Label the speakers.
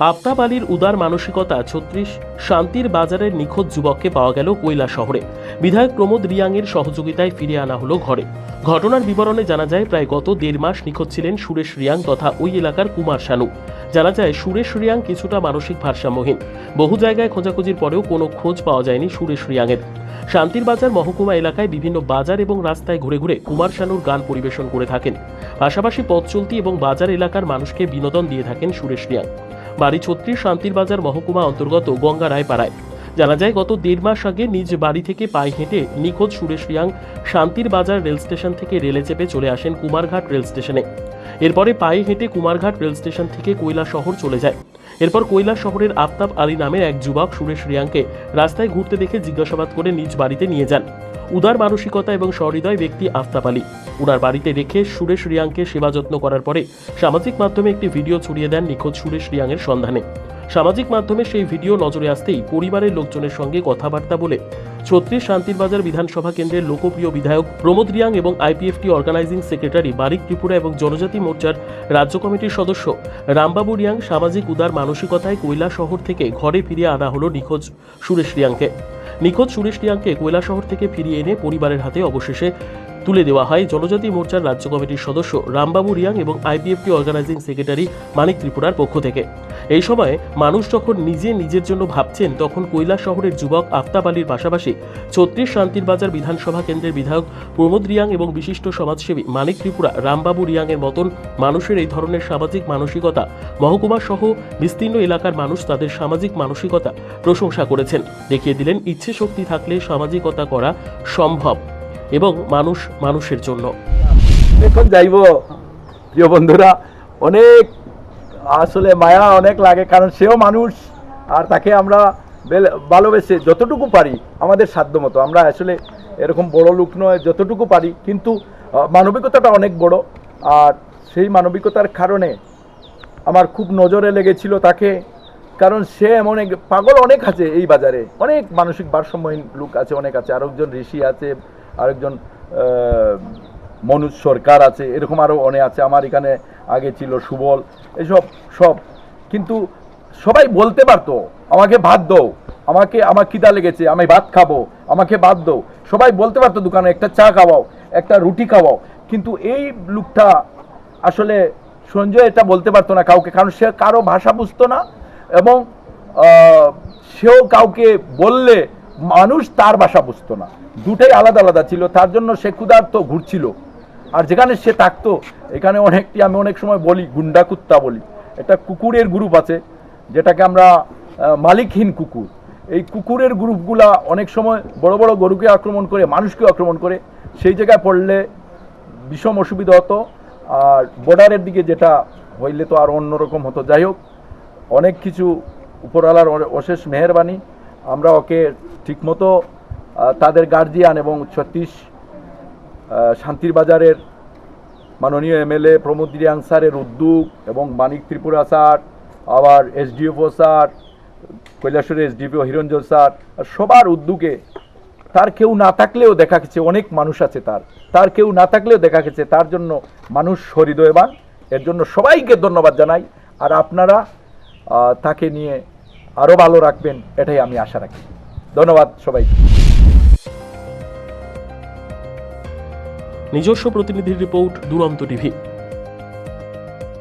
Speaker 1: আফতাব আলীর উদার মানসিকতা ৩৬ শান্তির বাজারের নিখোঁজ যুবককে পাওয়া গেল কৈলাসহরে। বিধায়ক প্রমোদ রিয়াংয়ের সহযোগিতায় ফিরিয়ে আনা হলো ঘরে। ঘটনার বিবরণে জানা যায়, প্রায় গত ১.৫ মাস নিখোঁজ ছিলেন সুরেশ রিয়াং তথা ওই এলাকার কুমার শানু। জানা যায়, সুরেশ রিয়াং কিছুটা মানসিক ভারসাম্যহীন। বহু জায়গায় খোঁজাখুঁজির পরেও কোনো খোঁজ পাওয়া যায়নি সুরেশ রিয়াংয়ের। শান্তির বাজার মহকুমা এলাকায় বিভিন্ন বাজার এবং রাস্তায় ঘুরে ঘুরে কুমার শানুর গান পরিবেশন করে থাকেন। পাশাপাশি পথ চলতি এবং বাজার এলাকার মানুষকে বিনোদন দিয়ে থাকেন সুরেশ রিয়াং। বাড়ি ৩৬ শান্তির বাজার মহকুমা অন্তর্গত গঙ্গা রায়পাড়ায়। জানা যায়, গত ১.৫ মাস আগে নিজ বাড়ি থেকে পায়ে হেঁটে নিখোঁজ সুরেশ রিয়াং শান্তির বাজার রেল স্টেশন থেকে রেলে চেপে চলে আসেন কুমারঘাট রেল স্টেশনে। এরপরে পায়ে হেঁটে কুমারঘাট রেল স্টেশন থেকে কৈলাসহর চলে যায়। এরপর কৈলাসহরের আফতাব আলী নামের এক যুবক সুরেশ রিয়াংকে রাস্তায় ঘুরতে দেখে জিজ্ঞাসাবাদ করে নিজ বাড়িতে নিয়ে যান। উদার মানসিকতা এবং সহৃদয় ব্যক্তি আফতাব আলী উনার বাড়িতে রেখে সুরেশ রিয়াংকে সেবা যত্ন করার পরে সামাজিক মাধ্যমে একটি ভিডিও ছড়িয়ে দেন নিখোঁজ সুরেশ রিয়াংয়ের সন্ধানে। সামাজিক মাধ্যমে সেই ভিডিও নজরে আসতেই পরিবারের লোকজনের সঙ্গে কথাবার্তা বলে ৩৬ শান্তির বাজার বিধানসভা কেন্দ্রের লোকপ্রিয় বিধায়ক প্রমোদ রিয়াং এবং আইপিএফটি অর্গানাইজিং সেক্রেটারি বারিক ত্রিপুরা এবং জনজাতি মোর্চার রাজ্য কমিটির সদস্য রামবাবু রিয়াং সামাজিক উদার মানসিকতায় কৈলাসহর থেকে ঘরে ফিরিয়ে আনা হলো নিখোঁজ সুরেশ রিয়াংকে। নিখোঁজ সুরেশ রিয়াংকে কৈলাসহর থেকে ফিরিয়ে এনে পরিবারের হাতে অবশেষে তুলে দেওয়া হয় জনজাতি মোর্চার রাজ্য কমিটির সদস্য রামবাবু রিয়াং এবং আইপিএফটি অর্গানাইজিং সেক্রেটারি মানিক ত্রিপুরার পক্ষ থেকে। এই সময় মানুষ যখন নিজের জন্য ভাবছেন, তখন কৈলাসহরের যুবক আফতাব আলীর পাশাপাশি ৩৬ শান্তির বাজার বিধানসভা কেন্দ্রের বিধায়ক প্রমোদ রিয়াং এবং বিশিষ্ট সমাজসেবী মানিক ত্রিপুরা রামবাবু রিয়াংয়ের মতন মানুষের এই ধরনের সামাজিক মানসিকতা মহকুমা সহ বিস্তীর্ণ এলাকার মানুষ তাদের সামাজিক মানসিকতা প্রশংসা করেছেন। দেখিয়ে দিলেন, ইচ্ছে শক্তি থাকলে সামাজিকতা করা সম্ভব এবং মানুষ মানুষের জন্য।
Speaker 2: এখন যাইব প্রিয় বন্ধুরা, অনেক আসলে মায়া অনেক লাগে, কারণ সেও মানুষ আর তাকে আমরা ভালোবেসে যতটুকু পারি আমাদের সাধ্য মতো, আমরা আসলে এরকম বড় লোক নয়, যতটুকু পারি, কিন্তু মানবিকতাটা অনেক বড়। আর সেই মানবিকতার কারণে আমার খুব নজরে লেগেছিল তাকে, কারণ সে এমন এক পাগল অনেক আছে এই বাজারে, অনেক মানসিক ভারসাম্যহীন লোক আছে, অনেক আছে। আরেকজন ঋষি আছে, আরেকজন মনোজ সরকার আছে, এরকম আরও অনেক আছে। আমার এখানে আগে ছিল সুবল, এসব সব, কিন্তু সবাই বলতে পারতো আমাকে ভাত দাও, আমার খিদা লেগেছে, আমি ভাত খাবো, আমাকে ভাত দাও, সবাই বলতে পারতো দোকানে একটা চা খাওয়াও, একটা রুটি খাওয়াও। কিন্তু এই লোকটা আসলে সঞ্জয় এটা বলতে পারতো না কাউকে, কারণ সে কারো ভাষা বুঝতো না, এবং সেও কাউকে বললে মানুষ তার ভাষা বুঝতো না, দুটাই আলাদা আলাদা ছিল। তার জন্য সে ক্ষুধার্ত ঘুরছিল। আর যেখানে সে থাকতো, এখানে অনেকটি আমি অনেক সময় বলি গুন্ডা কুত্তা বলি, একটা কুকুরের গ্রুপ আছে যেটাকে আমরা মালিকহীন কুকুর। এই কুকুরের গ্রুপগুলা অনেক সময় বড় বড় গরুকে আক্রমণ করে, মানুষকে আক্রমণ করে। সেই জায়গায় পড়লে ভীষণ অসুবিধা হতো। আর বর্ডারের দিকে যেটা হইলে তো আর অন্যরকম হতো। যাই হোক, অনেক কিছু উপরওয়ালার অশেষ মেহেরবানি, আমরা ওকে ঠিকমতো তাদের গার্জিয়ান এবং ৩৬ শান্তির বাজারের মাননীয় এমএলএ প্রমোদ রিয়াং স্যারের উদ্যোগ এবং মানিক ত্রিপুরা স্যার, আবার এসডিএফও স্যার, কৈলাসহরের এসডিপিও হিরঞ্জন স্যার, সবার উদ্যোগে, তার কেউ না থাকলেও দেখা গেছে অনেক মানুষ আছে, তার কেউ না থাকলেও দেখা গেছে, তার জন্য মানুষ হৃদয়বান। এর জন্য সবাইকে ধন্যবাদ জানাই। আর আপনারা তাকে নিয়ে আরও ভালো রাখবেন, এটাই আমি আশা রাখি। ধন্যবাদ সবাইকে।
Speaker 1: নিজস্ব প্রতিনিধির রিপোর্ট, দুরন্ত টিভি।